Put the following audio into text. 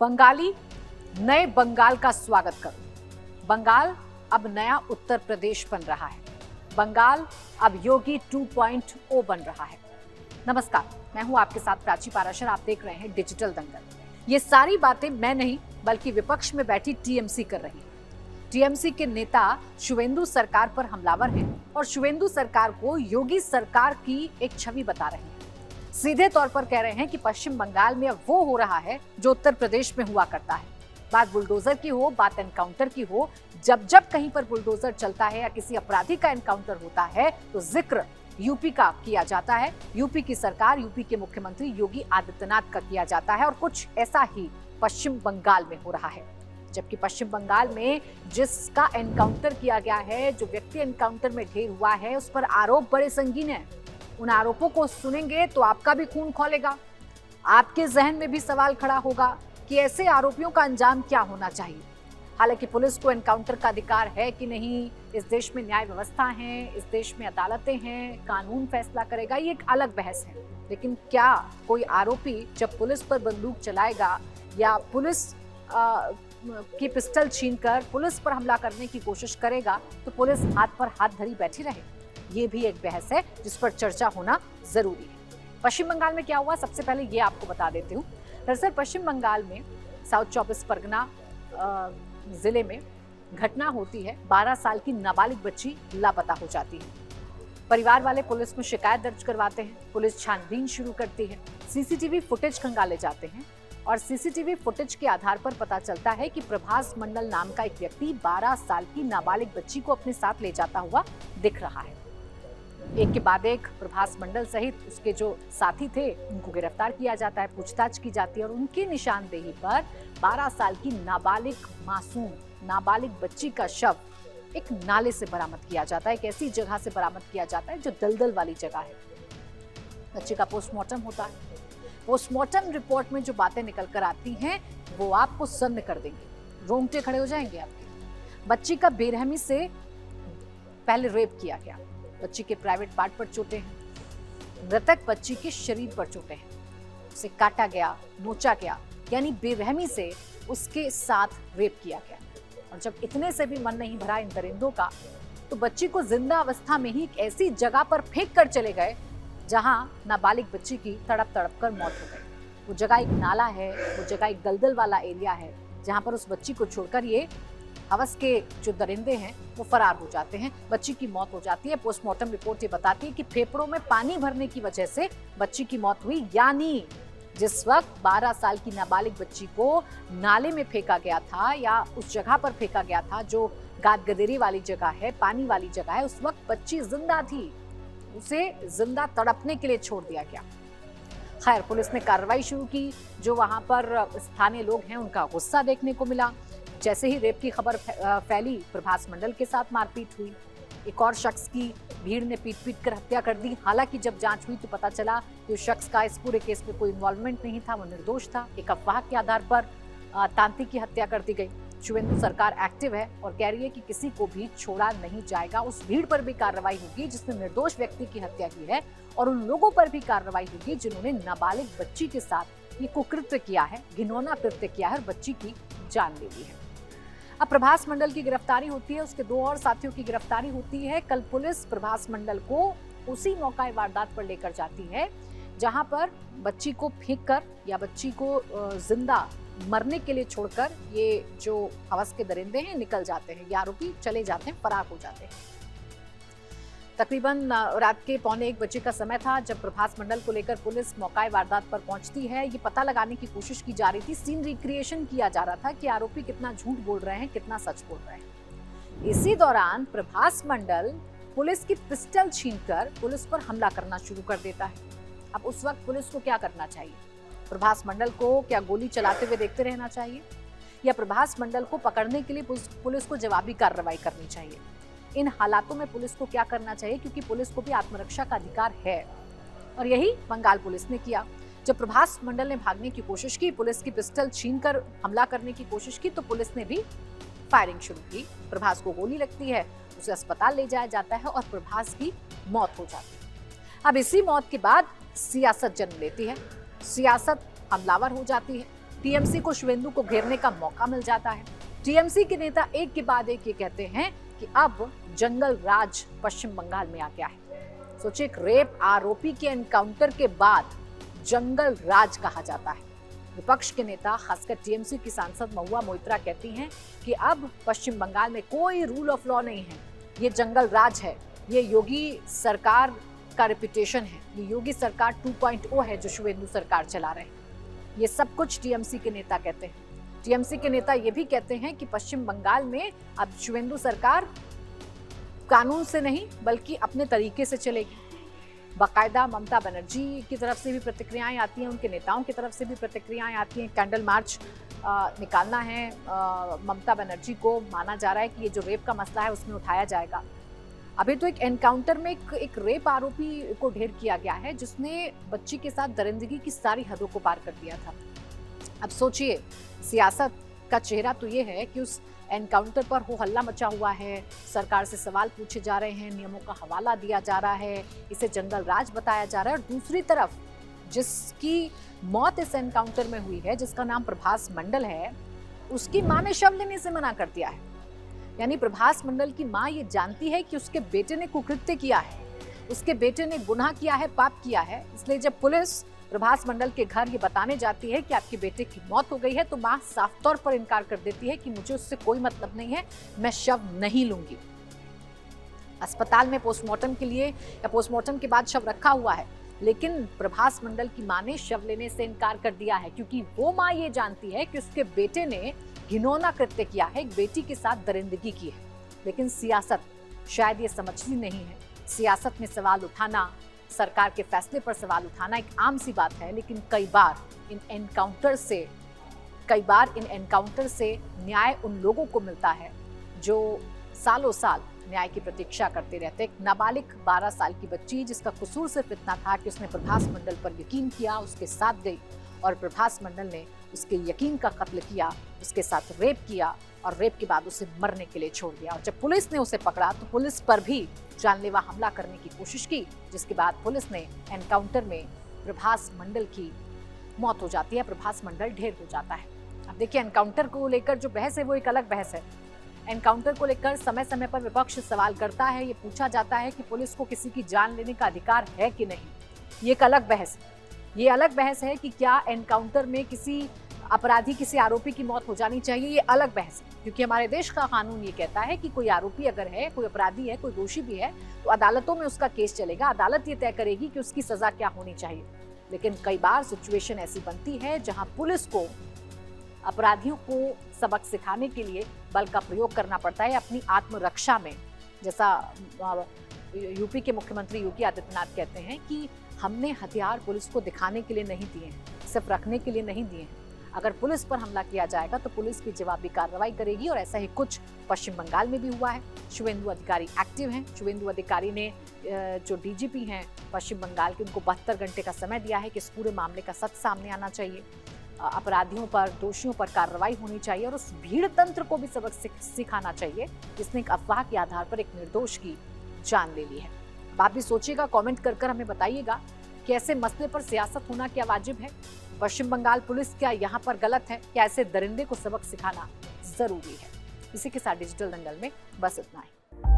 बंगाली नए बंगाल का स्वागत करो। बंगाल अब नया उत्तर प्रदेश बन रहा है। बंगाल अब योगी 2.0 बन रहा है। नमस्कार, मैं हूं आपके साथ प्राची पाराशर। आप देख रहे हैं डिजिटल दंगल। ये सारी बातें मैं नहीं बल्कि विपक्ष में बैठी टीएमसी कर रही है। टीएमसी के नेता शुवेंदु सरकार पर हमलावर हैं और शुवेंदु सरकार को योगी सरकार की एक छवि बता रहे हैं। सीधे तौर पर कह रहे हैं कि पश्चिम बंगाल में अब वो हो रहा है जो उत्तर प्रदेश में हुआ करता है। बात बुलडोजर की हो, बात एनकाउंटर की हो, जब जब कहीं पर बुलडोजर चलता है या किसी अपराधी का एनकाउंटर होता है तो जिक्र यूपी का किया जाता है। यूपी की सरकार, यूपी के मुख्यमंत्री योगी आदित्यनाथ का किया जाता है और कुछ ऐसा ही पश्चिम बंगाल में हो रहा है। जबकि पश्चिम बंगाल में जिसका एनकाउंटर किया गया है, जो व्यक्ति एनकाउंटर में ढेर हुआ है, उस पर आरोप बड़े संगीन है। उन आरोपों को सुनेंगे तो आपका भी खून खौलेगा। आपके जहन में भी सवाल खड़ा होगा कि ऐसे आरोपियों का अंजाम क्या होना चाहिए। हालांकि पुलिस को एनकाउंटर का अधिकार है कि नहीं, इस देश में न्याय व्यवस्था है, इस देश में अदालतें हैं, कानून फैसला करेगा, ये एक अलग बहस है। लेकिन क्या कोई आरोपी जब पुलिस पर बंदूक चलाएगा या पुलिस की पिस्टल छीनकर पुलिस पर हमला करने की कोशिश करेगा तो पुलिस हाथ पर हाथ धरी बैठी रहे? ये भी एक बहस है जिस पर चर्चा होना जरूरी है। पश्चिम बंगाल में क्या हुआ, सबसे पहले ये आपको बता देती हूँ। दरअसल पश्चिम बंगाल में साउथ 24 परगना जिले में घटना होती है। 12 साल की नाबालिग बच्ची लापता हो जाती है। परिवार वाले पुलिस में शिकायत दर्ज करवाते हैं। पुलिस छानबीन शुरू करती है। सीसीटीवी फुटेज खंगाले जाते हैं और सीसीटीवी फुटेज के आधार पर पता चलता है कि प्रभास मंडल नाम का एक व्यक्ति 12 साल की नाबालिग बच्ची को अपने साथ ले जाता हुआ दिख रहा है। एक के बाद एक प्रभास मंडल सहित उसके जो साथी थे उनको गिरफ्तार किया जाता है, पूछताछ की जाती है और उनकी निशानदेही पर 12 साल की नाबालिग बच्ची का शव एक नाले से बरामद किया जाता है। एक ऐसी जगह से बरामद किया जाता है जो दलदल वाली जगह है। बच्चे का पोस्टमार्टम होता है। पोस्टमार्टम रिपोर्ट में जो बातें निकल कर आती हैं वो आपको सन्न कर देंगे, रोंगटे खड़े हो जाएंगे आपके। बच्ची का बेरहमी से पहले रेप किया गया। बच्ची के प्राइवेट पार्ट पर चोटें हैं। मृतक बच्ची के शरीर पर चोटें हैं। उसे काटा गया, नोचा गया, यानी बेरहमी से उसके साथ रेप किया गया। और जब इतने से भी मन नहीं भरा इन दरिंदों का तो बच्ची को जिंदा अवस्था में ही एक ऐसी जगह पर फेंक कर चले गए जहां नाबालिग बच्ची की तड़प तड़प कर मौत हो गई। वो जगह एक नाला है, वो जगह एक दलदल वाला एरिया है जहां पर उस बच्ची को छोड़कर ये हवस के जो दरिंदे हैं वो फरार हो जाते हैं। बच्ची की मौत हो जाती है। पोस्टमार्टम रिपोर्ट ये बताती है कि फेफड़ों में पानी भरने की वजह से बच्ची की मौत हुई। यानी जिस वक्त 12 साल की नाबालिग बच्ची को नाले में फेंका गया था या उस जगह पर फेंका गया था जो गाद गदेरी वाली जगह है, पानी वाली जगह है, उस वक्त बच्ची जिंदा थी। उसे जिंदा तड़पने के लिए छोड़ दिया गया। खैर, पुलिस ने कार्रवाई शुरू की। जो वहां पर स्थानीय लोग हैं उनका गुस्सा देखने को मिला। जैसे ही रेप की खबर फैली, प्रभास मंडल के साथ मारपीट हुई। एक और शख्स की भीड़ ने पीट कर हत्या कर दी। हालांकि जब जांच हुई तो पता चला कि उस शख्स का इस पूरे केस में कोई इन्वॉल्वमेंट नहीं था, वो निर्दोष था। एक अफवाह के आधार पर तांत्रिक की हत्या कर दी गई। शुवेंदु सरकार एक्टिव है और कह रही है कि किसी को भी छोड़ा नहीं जाएगा। उस भीड़ पर भी कार्रवाई होगी जिसने निर्दोष व्यक्ति की हत्या की है और उन लोगों पर भी कार्रवाई होगी जिन्होंने नाबालिग बच्ची के साथ ये कुकृत्य किया है, घिनौना कृत्य किया है और बच्ची की जान ले ली है। अब प्रभास मंडल की गिरफ्तारी होती है, उसके 2 और साथियों की गिरफ्तारी होती है। कल पुलिस प्रभास मंडल को उसी मौका वारदात पर लेकर जाती है जहां पर बच्ची को फेंककर या बच्ची को जिंदा मरने के लिए छोड़कर ये जो हवस के दरिंदे हैं निकल जाते हैं। ये आरोपी चले जाते हैं, फरार हो जाते हैं। तकरीबन रात के 1:45 बजे का समय था जब प्रभास मंडल को लेकर पुलिस मौका वारदात पर पहुंचती है। ये पता लगाने की कोशिश की जा रही थी, सीन रिक्रिएशन किया जा रहा था कि आरोपी कितना झूठ बोल रहे हैं, कितना सच बोल रहे हैं। इसी दौरान प्रभास मंडल पुलिस की पिस्टल छीनकर पुलिस पर हमला करना शुरू कर देता है। अब उस वक्त पुलिस को क्या करना चाहिए? प्रभास मंडल को क्या गोली चलाते हुए देखते रहना चाहिए या प्रभास मंडल को पकड़ने के लिए पुलिस को जवाबी कार्रवाई करनी चाहिए? इन हालातों में पुलिस को क्या करना चाहिए, क्योंकि पुलिस को भी आत्मरक्षा का अधिकार है और यही बंगाल पुलिस ने किया। जब प्रभास मंडल ने भागने की कोशिश की, पुलिस की पिस्टल छीनकर हमला करने की कोशिश की तो पुलिस ने भी फायरिंग शुरू की। प्रभास को गोली लगती है, उसे अस्पताल ले जाया जाता है और प्रभास की मौत हो जाती है। अब इसी मौत के बाद सियासत जन्म लेती है। सियासत हमलावर हो जाती है। टीएमसी को शुवेंदु को घेरने का मौका मिल जाता है। टीएमसी के नेता एक के बाद एक ये कहते हैं कि अब जंगल राज पश्चिम बंगाल में आ गया है। सोचिए, एक रेप आरोपी के एनकाउंटर के बाद जंगल राज कहा जाता है। विपक्ष के नेता, खासकर टीएमसी की सांसद महुआ मोइत्रा कहती हैं कि अब पश्चिम बंगाल में कोई रूल ऑफ लॉ नहीं है, ये जंगल राज है, ये योगी सरकार का रेपुटेशन है, ये योगी सरकार 2.0 है जो शुवेंदु सरकार चला रहे हैं। ये सब कुछ टीएमसी के नेता कहते हैं। टीएमसी के नेता ये भी कहते हैं कि पश्चिम बंगाल में अब शुवेंदु सरकार कानून से नहीं बल्कि अपने तरीके से चलेगी। बाकायदा ममता बनर्जी की तरफ से भी प्रतिक्रियाएं आती हैं, उनके नेताओं की तरफ से भी प्रतिक्रियाएं आती हैं। कैंडल मार्च निकालना है ममता बनर्जी को, माना जा रहा है कि ये जो रेप का मसला है उसमें उठाया जाएगा। अभी तो एक एनकाउंटर में एक रेप आरोपी को ढेर किया गया है जिसने बच्ची के साथ दरिंदगी की सारी हदों को पार कर दिया था। अब सोचिए, सियासत का चेहरा तो ये है कि उस एनकाउंटर पर हो हल्ला मचा हुआ है, सरकार से सवाल पूछे जा रहे हैं, नियमों का हवाला दिया जा रहा है, इसे जंगल राज बताया जा रहा है। और दूसरी तरफ जिसकी मौत इस एनकाउंटर में हुई है, जिसका नाम प्रभास मंडल है, उसकी मां ने शव लेने से मना कर दिया है। यानी प्रभास मंडल की मां ये जानती है कि उसके बेटे ने कुकृत्य किया है, उसके बेटे ने गुनाह किया है, पाप किया है। इसलिए जब पुलिस प्रभास मंडल के घर ये बताने जाती है कि आपके बेटे की मौत हो गई है, तो मां साफ तौर पर इनकार कर देती है कि मुझे उससे कोई मतलब नहीं है, मैं शव नहीं लूंगी। अस्पताल में पोस्टमार्टम के लिए या पोस्टमार्टम के बाद शव रखा हुआ है, लेकिन प्रभास मंडल की मां ने शव लेने से इनकार कर दिया है क्योंकि वो मां ये जानती है कि उसके बेटे ने घिनौना कृत्य किया है, एक बेटी के साथ दरिंदगी की है। लेकिन सियासत शायद ये समझती नहीं है। सियासत में सवाल उठाना, सरकार के फैसले पर सवाल उठाना एक आम सी बात है, लेकिन कई बार इन एनकाउंटर से न्याय उन लोगों को मिलता है जो सालों साल न्याय की प्रतीक्षा करते रहते। एक नाबालिग 12 साल की बच्ची जिसका कसूर सिर्फ इतना था कि उसने प्रभास मंडल पर यकीन किया, उसके साथ गई और प्रभास मंडल ने उसके यकीन का कत्ल किया, उसके साथ रेप किया और रेप के बाद उसे मरने के लिए छोड़ दिया। और जब पुलिस ने उसे पकड़ा तो पुलिस पर भी जानलेवा हमला करने की कोशिश की, जिसके बाद पुलिस ने एनकाउंटर में प्रभास मंडल की मौत हो जाती है, प्रभास मंडल ढेर हो जाता है। अब देखिए, एनकाउंटर को लेकर जो बहस है वो एक अलग बहस है। एनकाउंटर को लेकर समय समय पर विपक्ष सवाल करता है, ये पूछा जाता है कि पुलिस को किसी की जान लेने का अधिकार है कि नहीं। ये एक अलग बहस है। ये अलग बहस है कि क्या एनकाउंटर में किसी अपराधी, किसी आरोपी की मौत हो जानी चाहिए, ये अलग बहस है। क्योंकि हमारे देश का कानून ये कहता है कि कोई आरोपी अगर है, कोई अपराधी है, कोई दोषी भी है, तो अदालतों में उसका केस चलेगा, अदालत ये तय करेगी कि उसकी सजा क्या होनी चाहिए। लेकिन कई बार सिचुएशन ऐसी बनती है जहां पुलिस को अपराधियों को सबक सिखाने के लिए बल का प्रयोग करना पड़ता है अपनी आत्मरक्षा में। जैसा यूपी के मुख्यमंत्री योगी आदित्यनाथ कहते हैं कि हमने हथियार पुलिस को दिखाने के लिए नहीं दिए हैं, सिर्फ रखने के लिए नहीं दिए हैं। अगर पुलिस पर हमला किया जाएगा तो पुलिस भी जवाबी कार्रवाई करेगी और ऐसा ही कुछ पश्चिम बंगाल में भी हुआ है। शुवेंदु अधिकारी एक्टिव हैं। शुवेंदु अधिकारी ने जो डीजीपी हैं पश्चिम बंगाल के, उनको 72 घंटे का समय दिया है कि इस पूरे मामले का सच सामने आना चाहिए, अपराधियों पर, दोषियों पर कार्रवाई होनी चाहिए और उस भीड़ तंत्र को भी सबक सिखाना चाहिए जिसने एक अफवाह के आधार पर एक निर्दोष की जान ले ली है। अब आप भी सोचिएगा, कमेंट कर हमें बताइएगा कि ऐसे मसले पर सियासत होना क्या वाजिब है? पश्चिम बंगाल पुलिस क्या यहाँ पर गलत है? क्या ऐसे दरिंदे को सबक सिखाना जरूरी है? इसी के साथ डिजिटल दंगल में बस इतना ही।